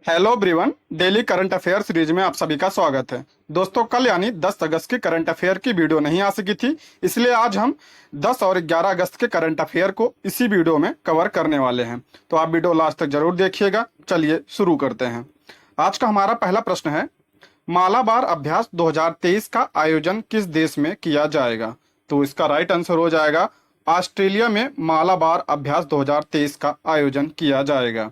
Hello everyone, daily current affair series में आप सभी का स्वागत है। दोस्तों, कल यानी 10 अगस्त की करंट अफेयर की वीडियो नहीं आ सकी थी, इसलिए आज हम 10 और 11 अगस्त के करंट अफेयर को इसी वीडियो में कवर करने वाले हैं। तो आप वीडियो लास्ट तक जरूर देखिएगा। चलिए शुरू करते हैं। आज का हमारा पहला प्रश्न है, मालाबार अभ्यास 2023 का आयोजन किस देश में किया जाएगा? तो इसका राइट आंसर हो जाएगा ऑस्ट्रेलिया में मालाबार अभ्यास 2023 का आयोजन किया जाएगा।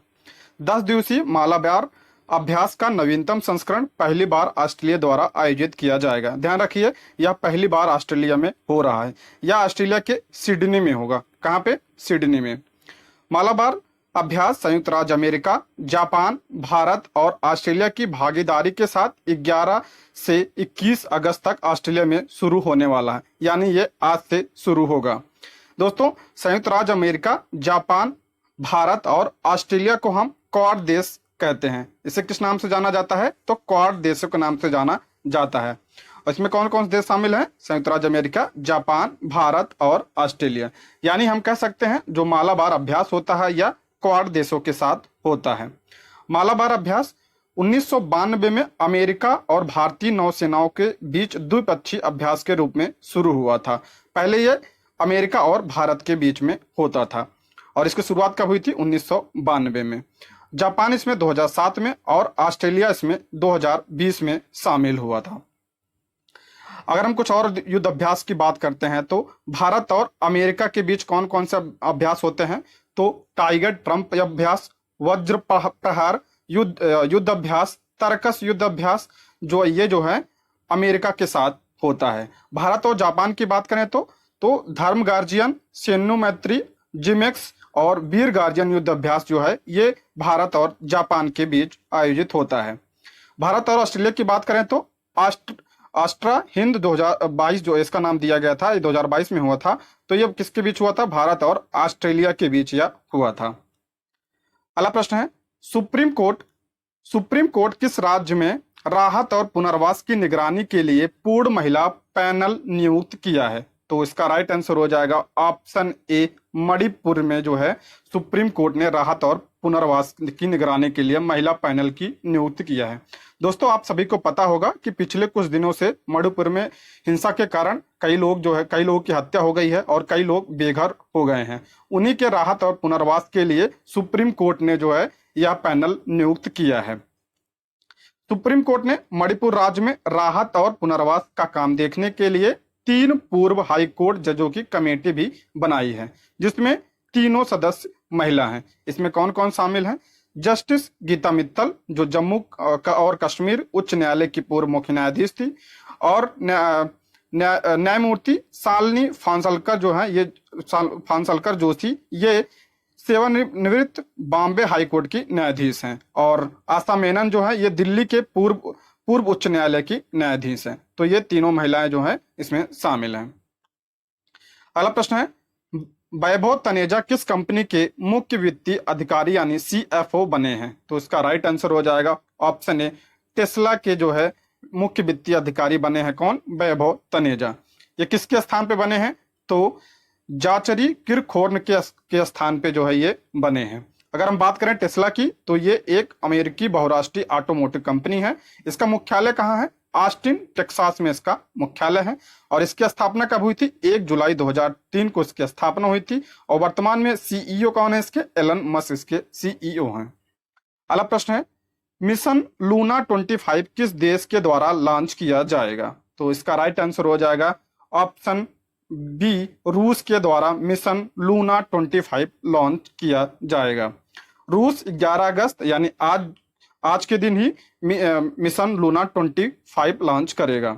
10 दिवसीय मालाबार अभ्यास का नवीनतम संस्करण पहली बार ऑस्ट्रेलिया द्वारा आयोजित किया जाएगा। ध्यान रखिए, यह पहली बार ऑस्ट्रेलिया में हो रहा है। यह ऑस्ट्रेलिया के सिडनी में होगा। कहाँ पे? सिडनी में। मालाबार अभ्यास संयुक्त राज्य अमेरिका, जापान, भारत और ऑस्ट्रेलिया की भागीदारी के साथ 11 से 21 अगस्त तक ऑस्ट्रेलिया में शुरू होने वाला है, यानी ये आज से शुरू होगा। दोस्तों, संयुक्त राज्य अमेरिका, जापान, भारत और ऑस्ट्रेलिया को हम क्वाड देश कहते हैं। इसे किस नाम से जाना जाता है? तो क्वाड देशों के नाम से जाना जाता है। और इसमें कौन कौन से देश शामिल हैं? संयुक्त राज्य अमेरिका, जापान, भारत और ऑस्ट्रेलिया। यानी हम कह सकते हैं जो मालाबार अभ्यास होता है यह क्वाड देशों के साथ होता है। मालाबार अभ्यास 1992 में अमेरिका और भारतीय नौसेनाओं के बीच द्विपक्षीय अभ्यास के रूप में शुरू हुआ था। पहले यह अमेरिका और भारत के बीच में होता था और इसकी शुरुआत कब हुई थी? 1992 में। जापान इसमें 2007 में और ऑस्ट्रेलिया इसमें 2020 में शामिल हुआ था। अगर हम कुछ और युद्ध अभ्यास की बात करते हैं तो भारत और अमेरिका के बीच कौन कौन से अभ्यास होते हैं? तो टाइगर ट्रंप अभ्यास, वज्र प्रहार युद्ध अभ्यास, तरकस युद्ध अभ्यास, ये जो है अमेरिका के साथ होता है। भारत और जापान की बात करें तो धर्म गार्जियन, सेन्नु मैत्री, जिमेक्स और वीर गार्जियन युद्ध अभ्यास जो है ये भारत और जापान के बीच आयोजित होता है। भारत और ऑस्ट्रेलिया की बात करें तो ऑस्ट्रा हिंद 2022 जो इसका नाम दिया गया था, ये 2022 में हुआ था। तो ये किसके बीच हुआ था? भारत और ऑस्ट्रेलिया के बीच यह हुआ था। अगला प्रश्न है, सुप्रीम कोर्ट किस राज्य में राहत और पुनर्वास की निगरानी के लिए पूर्ण महिला पैनल नियुक्त किया है? तो इसका राइट आंसर हो जाएगा ऑप्शन ए, मणिपुर में जो है सुप्रीम कोर्ट ने राहत और पुनर्वास की निगरानी के लिए महिला पैनल की नियुक्ति किया है। दोस्तों, आप सभी को पता होगा कि पिछले कुछ दिनों से मणिपुर में हिंसा के कारण कई लोगों की हत्या हो गई है और कई लोग बेघर हो गए हैं। उन्हीं के राहत और पुनर्वास के लिए सुप्रीम कोर्ट ने जो है यह पैनल नियुक्त किया है। सुप्रीम कोर्ट ने मणिपुर राज्य में राहत और पुनर्वास का काम देखने के लिए 3 पूर्व हाई कोर्ट जजों की कमेटी भी बनाई है, जिसमें तीनों सदस्य महिला हैं। इसमें कौन कौन शामिल हैं? जस्टिस गीता मित्तल जो जम्मू और कश्मीर उच्च न्यायालय की पूर्व मुख्य न्यायाधीश थी, और न्यायमूर्ति शालिनी फांसलकर जो थी ये सेवानिवृत्त बॉम्बे हाई कोर्ट की न्यायाधीश हैं, और आशा मेनन जो है ये दिल्ली के पूर्व उच्च न्यायालय की न्यायाधीश हैं। तो ये तीनों महिलाएं जो हैं इसमें शामिल हैं। अगला प्रश्न है, वैभव तनेजा किस कंपनी के मुख्य वित्तीय अधिकारी यानी CFO बने हैं? तो इसका राइट आंसर हो जाएगा ऑप्शन ए, टेस्ला के जो है मुख्य वित्तीय अधिकारी बने हैं। कौन? वैभव तनेजा। ये किसके स्थान पे बने हैं? तो जाचरी किरखोर्न के स्थान पे जो है ये बने हैं। अगर हम बात करें टेस्ला की तो ये एक अमेरिकी बहुराष्ट्रीय ऑटोमोटिव कंपनी है। इसका मुख्यालय कहाँ है? ऑस्टिन टेक्सास में इसका मुख्यालय है, और इसकी स्थापना कब हुई थी? 1 जुलाई 2003 को इसकी स्थापना हुई थी, और वर्तमान में CEO कौन है इसके? एलन मस्क इसके CEO हैं। अगला प्रश्न है, मिशन लूना 25 किस देश के द्वारा लॉन्च किया जाएगा? तो इसका राइट आंसर हो जाएगा ऑप्शन बी, रूस के द्वारा मिशन लूना 25 लॉन्च किया जाएगा। रूस 11 अगस्त यानी आज के दिन ही मिशन लूना 25 लॉन्च करेगा।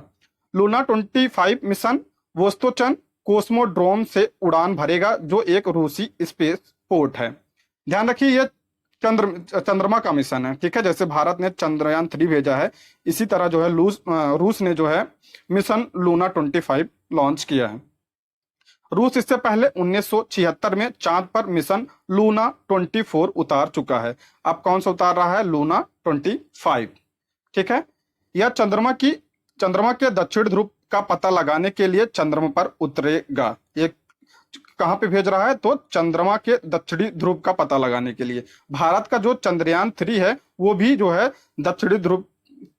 लूना 25 मिशन वोस्तोचन कोस्मोड्रोम से उड़ान भरेगा, जो एक रूसी स्पेस पोर्ट है। ध्यान रखिए, यह चंद्रमा का मिशन है। ठीक है, जैसे भारत ने चंद्रयान 3 भेजा है, इसी तरह जो है रूस ने जो है मिशन लूना 25 लॉन्च किया है। रूस इससे पहले 1976 में चांद पर मिशन लूना 24 उतार चुका है। अब कौन सा उतार रहा है? लूना 25। ठीक है, यह चंद्रमा के दक्षिण ध्रुव का पता लगाने के लिए चंद्रमा पर उतरेगा। एक कहाँ पे भेज रहा है? तो चंद्रमा के दक्षिणी ध्रुव का पता लगाने के लिए। भारत का जो चंद्रयान 3 है वो भी जो है दक्षिणी ध्रुव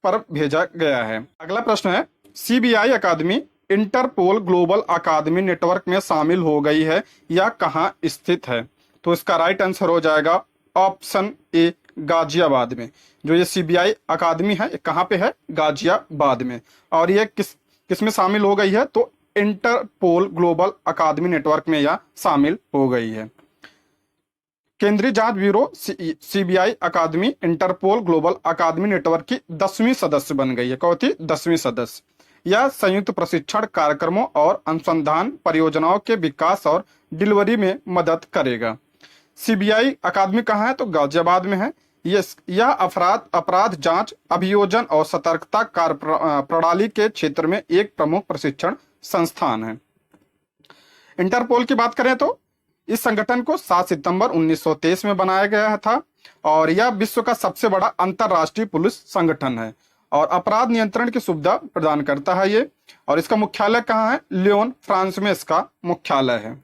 पर भेजा गया है। अगला प्रश्न है, सीबीआई अकादमी इंटरपोल ग्लोबल अकादमी नेटवर्क में शामिल हो गई है या कहाँ स्थित है? तो इसका राइट आंसर हो जाएगा ऑप्शन ए, गाजियाबाद में। जो ये सीबीआई अकादमी है, ये कहाँ पे है? गाजियाबाद में। और ये किस में शामिल हो गई है? तो इंटरपोल ग्लोबल अकादमी नेटवर्क में यह शामिल हो गई है। केंद्रीय जांच ब्यूरो सीबीआई अकादमी इंटरपोल ग्लोबल अकादमी नेटवर्क की 10वीं सदस्य बन गई है। कौन थी? 10वीं सदस्य। यह संयुक्त प्रशिक्षण कार्यक्रमों और अनुसंधान परियोजनाओं के विकास और डिलीवरी में मदद करेगा। सीबीआई अकादमी कहाँ है? तो गाजियाबाद में है। यह अपराध जांच, अभियोजन और सतर्कता कार्य प्रणाली के क्षेत्र में एक प्रमुख प्रशिक्षण संस्थान है। इंटरपोल की बात करें तो इस संगठन को 7 सितंबर 1923 में बनाया गया था और यह विश्व का सबसे बड़ा अंतरराष्ट्रीय पुलिस संगठन है और अपराध नियंत्रण की सुविधा प्रदान करता है ये। और इसका मुख्यालय कहाँ है? लियोन, फ्रांस में इसका मुख्यालय है।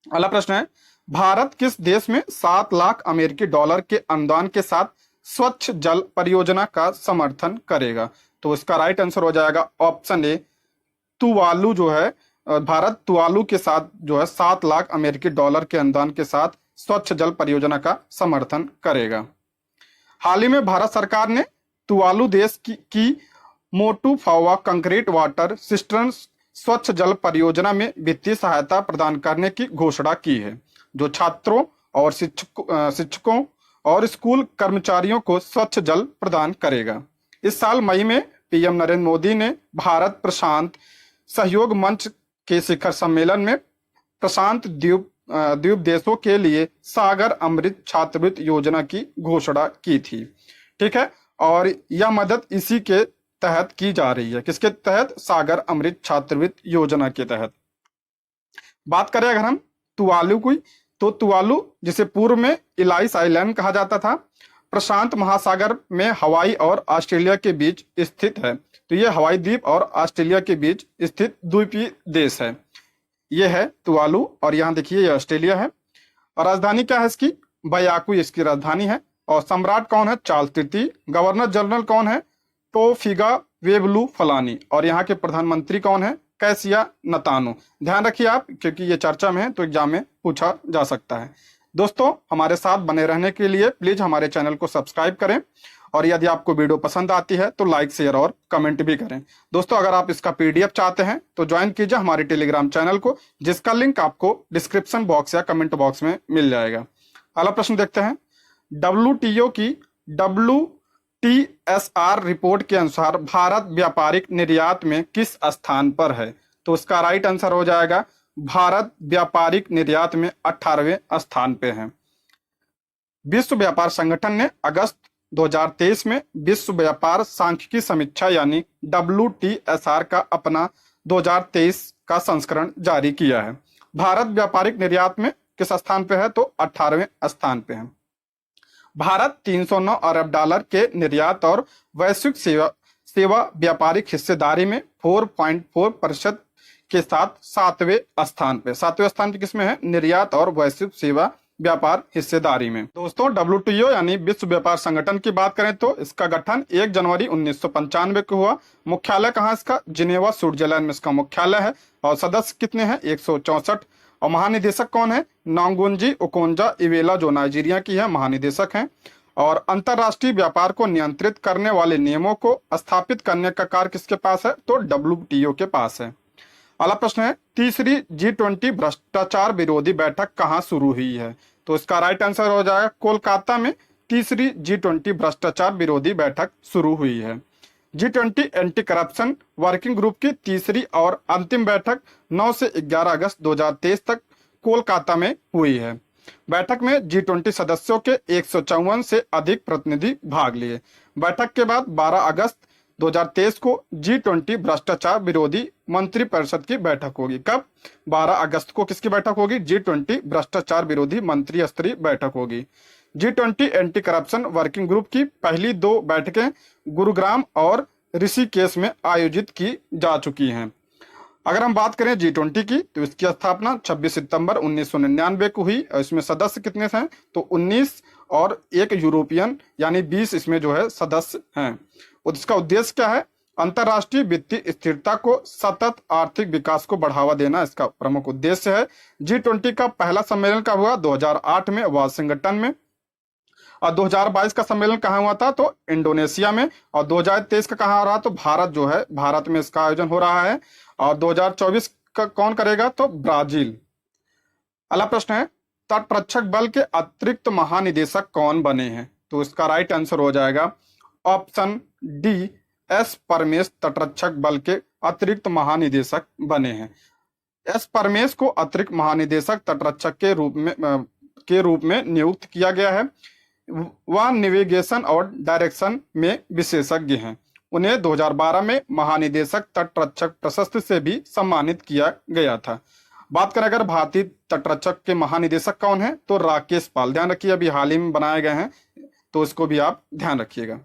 अगला प्रश्न है, भारत किस देश में 7 लाख अमेरिकी डॉलर के अनुदान के साथ स्वच्छ जल परियोजना का समर्थन करेगा? तो इसका राइट आंसर हो जाएगा ऑप्शन ए, तुवालू जो है। भारत तुवालू के साथ जो है 7 लाख अमेरिकी डॉलर के अनुदान के साथ स्वच्छ जल परियोजना का समर्थन करेगा। हाल ही में भारत सरकार ने तुवालू देश की मोटुफावा कंक्रीट वाटर सिस्टर्न स्वच्छ जल परियोजना में वित्तीय सहायता प्रदान करने की घोषणा की है, जो छात्रों और शिक्षकों और स्कूल कर्मचारियों को स्वच्छ जल प्रदान करेगा। इस साल मई में पीएम नरेंद्र मोदी ने भारत प्रशांत सहयोग मंच के शिखर सम्मेलन में प्रशांत द्वीप देशों के लिए सागर अमृत छात्रवृत्ति योजना की घोषणा की थी। ठीक है, और यह मदद इसी के तहत की जा रही है। किसके तहत? सागर अमृत छात्रवृत्ति योजना के तहत। बात करें अगर हम तुवालू की, तो तुवालू जिसे पूर्व में इलाइस आइलैंड कहा जाता था, प्रशांत महासागर में हवाई और ऑस्ट्रेलिया के बीच स्थित है। तो यह हवाई द्वीप और ऑस्ट्रेलिया के बीच स्थित द्वीपीय देश है। यह है तुवालू और यहाँ देखिए यह ऑस्ट्रेलिया है। और राजधानी क्या है इसकी? बयाकू इसकी राजधानी है। और सम्राट कौन है? चार्ल्स तृतीय। गवर्नर जनरल कौन है? टोफिगा वेबलू फलानी। और यहाँ के प्रधानमंत्री कौन है? कैसिया नतानो। ध्यान रखिए आप, क्योंकि ये चर्चा में है तो एग्जाम में पूछा जा सकता है। दोस्तों, हमारे साथ बने रहने के लिए प्लीज हमारे चैनल को सब्सक्राइब करें और यदि आपको वीडियो पसंद आती है तो लाइक, शेयर और कमेंट भी करें। दोस्तों, अगर आप इसका पीडीएफ चाहते हैं तो ज्वाइन कीजिए हमारे टेलीग्राम चैनल को, जिसका लिंक आपको डिस्क्रिप्शन बॉक्स या कमेंट बॉक्स में मिल जाएगा। अगला प्रश्न देखते हैं, WTO की WTSR रिपोर्ट के अनुसार भारत व्यापारिक निर्यात में किस स्थान पर है? तो इसका राइट आंसर हो जाएगा भारत व्यापारिक निर्यात में 18वें स्थान पे है। विश्व व्यापार संगठन ने अगस्त 2023 में विश्व व्यापार सांख्यिकी समीक्षा यानी WTSR का अपना 2023 का संस्करण जारी किया है। भारत व्यापारिक निर्यात में किस स्थान पे है? तो 18वें स्थान पे है। भारत 309 अरब डॉलर के निर्यात और वैश्विक सेवा व्यापारिक हिस्सेदारी में 4.4% के साथ 7वें स्थान पे। 7वें स्थान पे किसमें है? निर्यात और वैश्विक सेवा व्यापार हिस्सेदारी में। दोस्तों, WTO यानी विश्व व्यापार संगठन की बात करें तो इसका गठन 1 जनवरी 1995 को हुआ। मुख्यालय कहाँ इसका? जिनेवा, स्विट्जरलैंड में इसका मुख्यालय है। और सदस्य कितने हैं? 164। और महानिदेशक कौन है? नोंगोंजी ओकोंजा इवेला, जो नाइजीरिया की है, महानिदेशक हैं। और अंतरराष्ट्रीय व्यापार को नियंत्रित करने वाले नियमों को स्थापित करने का कार्य किसके पास है? तो WTO के पास है। अगला प्रश्न है, तीसरी G20 भ्रष्टाचार विरोधी बैठक कहाँ शुरू हुई है? तो इसका राइट आंसर हो जाएगा कोलकाता में तीसरी G20 भ्रष्टाचार विरोधी बैठक शुरू हुई है। G20 anti corruption working group की तीसरी और अंतिम बैठक 9 से 11 अगस्त 2023 तक कोलकाता में हुई है। बैठक में G20 सदस्यों के 154 से अधिक प्रतिनिधि भाग लिए। बैठक के बाद 12 अगस्त 2023 को G20 भ्रष्टाचार विरोधी मंत्री परिषद की बैठक होगी। कब? 12 अगस्त को किसकी बैठक होगी? G20 भ्रष्टाचार विरोधी मंत्री स्तरीय बैठक होगी। G20 anti corruption working group की पहली 2 बैठकें गुरुग्राम और ऋषिकेश में आयोजित की जा चुकी हैं। अगर हम बात करें G20 की, तो इसकी स्थापना 26 सितंबर 1999 को हुई और इसमें सदस्य कितने हैं, तो 19 और एक यूरोपियन यानी 20 इसमें जो है सदस्य हैं। और इसका उद्देश्य क्या है, अंतरराष्ट्रीय वित्तीय स्थिरता को सतत आर्थिक विकास को बढ़ावा देना इसका प्रमुख उद्देश्य है। G20 का पहला सम्मेलन कब हुआ, 2008 में वाशिंगटन में। और 2022 का सम्मेलन कहाँ हुआ था, तो इंडोनेशिया में। और 2023 का कहाँ हो रहा, तो भारत जो है, भारत में इसका आयोजन हो रहा है। और 2024 का कौन करेगा, तो ब्राजील। अगला प्रश्न है, तटरक्षक बल के अतिरिक्त महानिदेशक कौन बने हैं, तो इसका राइट आंसर हो जाएगा ऑप्शन डी, एस परमेश तटरक्षक बल के अतिरिक्त महानिदेशक बने हैं। एस परमेश को अतिरिक्त महानिदेशक तटरक्षक के रूप में नियुक्त किया गया है। वह नेविगेशन और डायरेक्शन में विशेषज्ञ हैं। उन्हें 2012 में महानिदेशक तटरक्षक प्रशस्ति से भी सम्मानित किया गया था। बात करें अगर भारतीय तटरक्षक के महानिदेशक कौन है, तो राकेश पाल। ध्यान रखिए, अभी हाल ही में बनाए गए हैं, तो इसको भी आप ध्यान रखिएगा।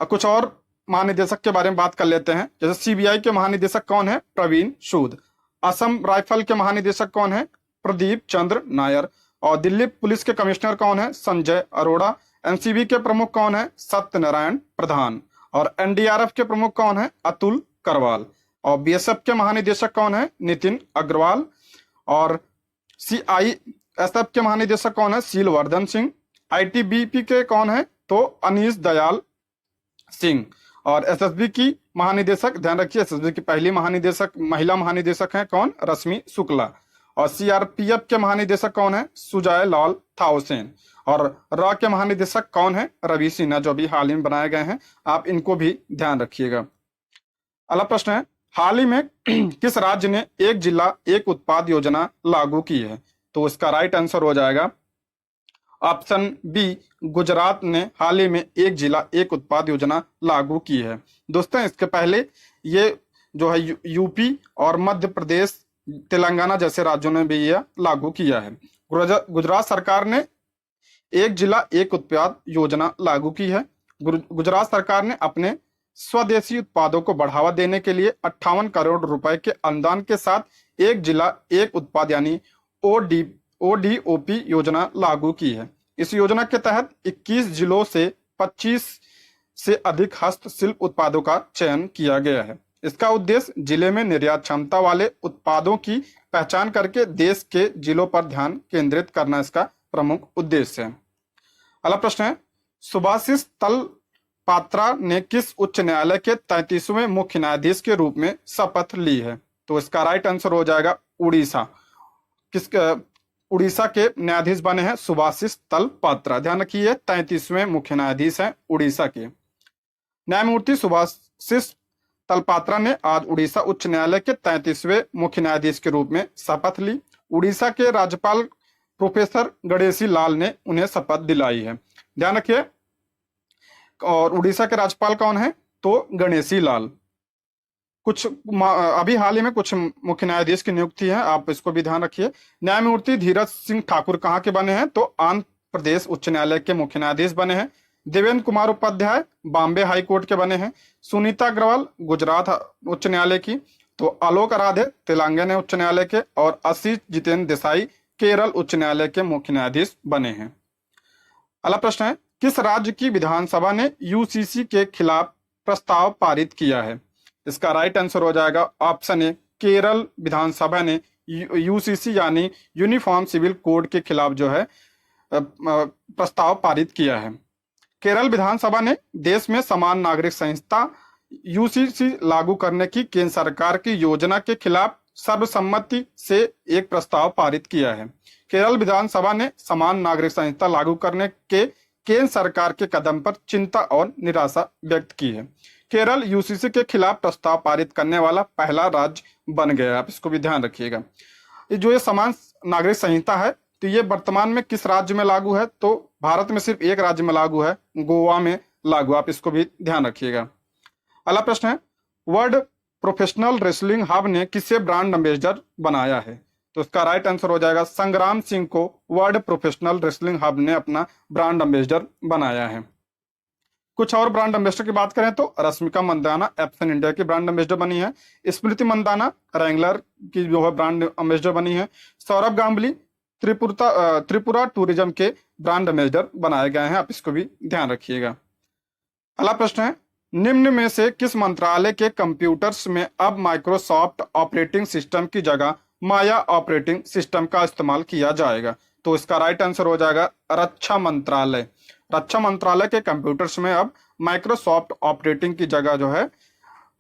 अब कुछ और महानिदेशक के बारे में बात कर लेते हैं। जैसे सीबीआई के महानिदेशक कौन है, प्रवीण सूद। असम राइफल के महानिदेशक कौन है, प्रदीप चंद्र नायर। और दिल्ली पुलिस के कमिश्नर कौन है, संजय अरोड़ा। एनसीबी के प्रमुख कौन है, सत्यनारायण प्रधान। और एनडीआरएफ के प्रमुख कौन है, अतुल करवाल। और बीएसएफ के महानिदेशक कौन है, नितिन अग्रवाल। और सीआईएसएफ के महानिदेशक कौन है, शीलवर्धन सिंह। आईटीबीपी के कौन है, तो अनीश दयाल सिंह। और एसएसबी की महानिदेशक, ध्यान रखिए, एसएसबी की पहली महानिदेशक महिला महानिदेशक है कौन, रश्मि शुक्ला। और सीआरपीएफ के महानिदेशक कौन है, सुजय लाल थाउसेन। और रॉ के महानिदेशक कौन है, रवि सिन्हा, जो भी हाल ही में बनाए गए हैं, आप इनको भी ध्यान रखिएगा। अगला प्रश्न है, हाल ही में किस राज्य ने एक जिला एक उत्पाद योजना लागू की है, तो इसका राइट आंसर हो जाएगा ऑप्शन बी, गुजरात ने हाल ही में एक जिला एक उत्पाद योजना लागू की है। दोस्तों, इसके पहले ये जो है यूपी और मध्य प्रदेश, तेलंगाना जैसे राज्यों ने भी यह लागू किया है। गुजरात सरकार ने एक जिला एक उत्पाद योजना लागू की है। गुजरात सरकार ने अपने स्वदेशी उत्पादों को बढ़ावा देने के लिए 58 करोड़ रुपए के अनुदान के साथ एक जिला एक उत्पाद यानी ओडीओपी योजना लागू की है। इस योजना के तहत 21 जिलों से 25 से अधिक हस्तशिल्प उत्पादों का चयन किया गया है। इसका उद्देश्य जिले में निर्यात क्षमता वाले उत्पादों की पहचान करके देश के जिलों पर ध्यान केंद्रित करना इसका प्रमुख उद्देश्य है। अगला प्रश्न है, सुभाषिष तलपात्रा ने किस उच्च न्यायालय के 33वें मुख्य न्यायाधीश के रूप में शपथ ली है, तो इसका राइट आंसर हो जाएगा उड़ीसा। उड़ीसा के न्यायाधीश बने हैं सुभाषिष तलपात्रा। ध्यान रखिए, 33वें मुख्य न्यायाधीश हैं उड़ीसा के। न्यायमूर्ति सुभाषिष तलपात्रा ने आज उड़ीसा उच्च न्यायालय के 33वें मुख्य न्यायाधीश के रूप में शपथ ली। उड़ीसा के राज्यपाल प्रोफेसर गणेशी लाल ने उन्हें शपथ दिलाई है। ध्यान रखिए, और उड़ीसा के राज्यपाल कौन है, तो गणेशी लाल। कुछ अभी हाल ही में कुछ मुख्य न्यायाधीश की नियुक्ति है, आप इसको भी ध्यान रखिए। न्यायमूर्ति धीरज सिंह ठाकुर कहाँ के बने हैं, तो आंध्र प्रदेश उच्च न्यायालय के मुख्य न्यायाधीश बने हैं। देवेंद्र कुमार उपाध्याय बॉम्बे हाई कोर्ट के बने हैं। सुनीता अग्रवाल गुजरात उच्च न्यायालय की। तो आलोक आराधे तेलंगाना उच्च न्यायालय के। और आशीष जितेंद्र देसाई केरल उच्च न्यायालय के मुख्य न्यायाधीश बने हैं। अगला प्रश्न है, किस राज्य की विधानसभा ने यूसीसी के खिलाफ प्रस्ताव पारित किया है, इसका राइट आंसर हो जाएगा ऑप्शन ए, केरल विधानसभा ने यूसीसी यानी यूनिफॉर्म सिविल कोड के खिलाफ जो है प्रस्ताव पारित किया है। केरल विधानसभा ने देश में समान नागरिक संहिता यूसीसी लागू करने की केंद्र सरकार की योजना के खिलाफ सर्वसम्मति से एक प्रस्ताव पारित किया है। केरल विधानसभा ने समान नागरिक संहिता लागू करने के केंद्र सरकार के कदम पर चिंता और निराशा व्यक्त की है। केरल यूसीसी के खिलाफ प्रस्ताव पारित करने वाला पहला राज्य बन गया। आप इसको भी ध्यान रखिएगा। ये समान नागरिक संहिता है, तो ये वर्तमान में किस राज्य में लागू है, तो भारत में सिर्फ एक राज्य में लागू है, गोवा में लागू। आप इसको भी ध्यान रखिएगा। अगला प्रश्न है, वर्ल्ड प्रोफेशनल रेसलिंग हब ने किसे ब्रांड एम्बेसडर बनाया है, तो इसका राइट आंसर हो जाएगा संग्राम सिंह को वर्ल्ड प्रोफेशनल रेसलिंग हब ने अपना ब्रांड एम्बेसडर बनाया है। कुछ और ब्रांड एम्बेसडर की बात करें तो रश्मिका मंदाना एप्सन इंडिया की ब्रांड एम्बेसडर बनी है। स्मृति मंदाना रैंगलर की जो है ब्रांड एम्बेसडर बनी है। सौरभ गांगुली त्रिपुरा टूरिज्म के ब्रांड एम्बेसडर बनाए गए हैं, आप इसको भी ध्यान रखिएगा। अगला प्रश्न है, निम्न में से किस मंत्रालय के कंप्यूटर्स में अब माइक्रोसॉफ्ट ऑपरेटिंग सिस्टम की जगह माया ऑपरेटिंग सिस्टम का इस्तेमाल किया जाएगा? तो इसका राइट आंसर हो जाएगा रक्षा मंत्रालय। रक्षा मंत्रालय के कंप्यूटर्स में अब माइक्रोसॉफ्ट ऑपरेटिंग की जगह जो है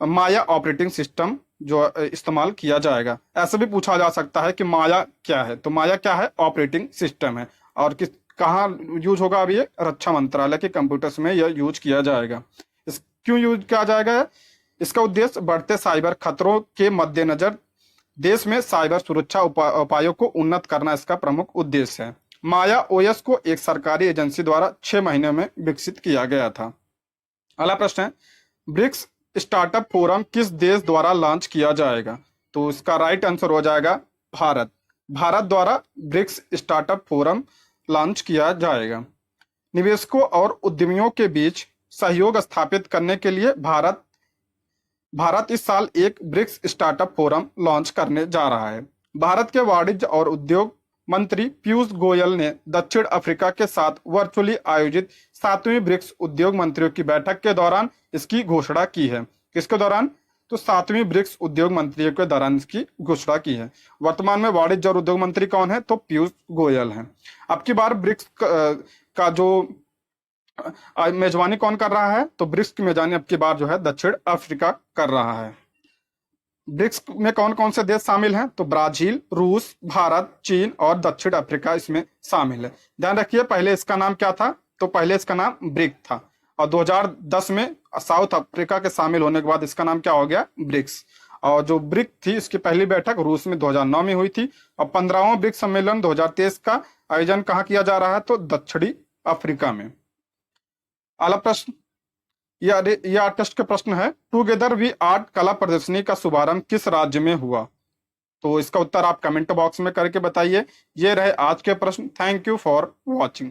माया ऑपरेटिंग सिस्टम जो इस्तेमाल किया जाएगा। ऐसे भी पूछा जा सकता है कि माया क्या है, तो माया क्या है? ऑपरेटिंग सिस्टम है। और किस कहाँ यूज होगा? अब ये रक्षा मंत्रालय के कंप्यूटर्स में यह यूज किया जाएगा। इस क्यों यूज किया जाएगा? इसका उद्देश्य बढ़ते साइबर खतरों के मद्देनजर देश में साइबर सुरक्षा उपायों को उन्नत करना इसका प्रमुख उद्देश्य है। माया ओएस को एक सरकारी एजेंसी द्वारा 6 महीने में विकसित किया गया था। अगला प्रश्न है, ब्रिक्स स्टार्टअप फोरम किस देश द्वारा लॉन्च किया जाएगा? तो इसका राइट आंसर हो जाएगा भारत। भारत द्वारा ब्रिक्स स्टार्टअप फोरम लॉन्च किया जाएगा। निवेशकों और उद्यमियों के बीच सहयोग स्थापित करने के लिए भारत इस साल एक ब्रिक्स स्टार्टअप फोरम लॉन्च करने जा रहा है। भारत के वाणिज्य और उद्योग मंत्री पीयूष गोयल ने दक्षिण अफ्रीका के साथ वर्चुअली आयोजित 7वीं ब्रिक्स उद्योग मंत्रियों की बैठक के दौरान इसकी घोषणा की है। किसके दौरान? तो 7वीं ब्रिक्स उद्योग मंत्रियों के दौरान इसकी घोषणा की है। वर्तमान में वाणिज्य और उद्योग मंत्री कौन है? तो पीयूष गोयल हैं। अब की बार ब्रिक्स का जो मेजबानी कौन कर रहा है? तो ब्रिक्स की मेजबानी अब की बार जो है दक्षिण अफ्रीका कर रहा है। ब्रिक्स में कौन कौन से देश शामिल हैं? तो ब्राजील, रूस, भारत, चीन और दक्षिण अफ्रीका इसमें शामिल है। ध्यान रखिए, पहले इसका नाम क्या था? तो पहले इसका नाम ब्रिक था और 2010 में साउथ अफ्रीका के शामिल होने के बाद इसका नाम क्या हो गया? ब्रिक्स। और जो ब्रिक थी इसकी पहली बैठक रूस में 2009 में हुई थी और 15वां ब्रिक्स सम्मेलन 2023 का आयोजन कहाँ किया जा रहा है? तो दक्षिणी अफ्रीका में। अगला प्रश्न, यह टेस्ट का प्रश्न है, टुगेदर वी आर्ट कला प्रदर्शनी का शुभारंभ किस राज्य में हुआ? तो इसका उत्तर आप कमेंट बॉक्स में करके बताइए। ये रहे आज के प्रश्न। Thank you for watching.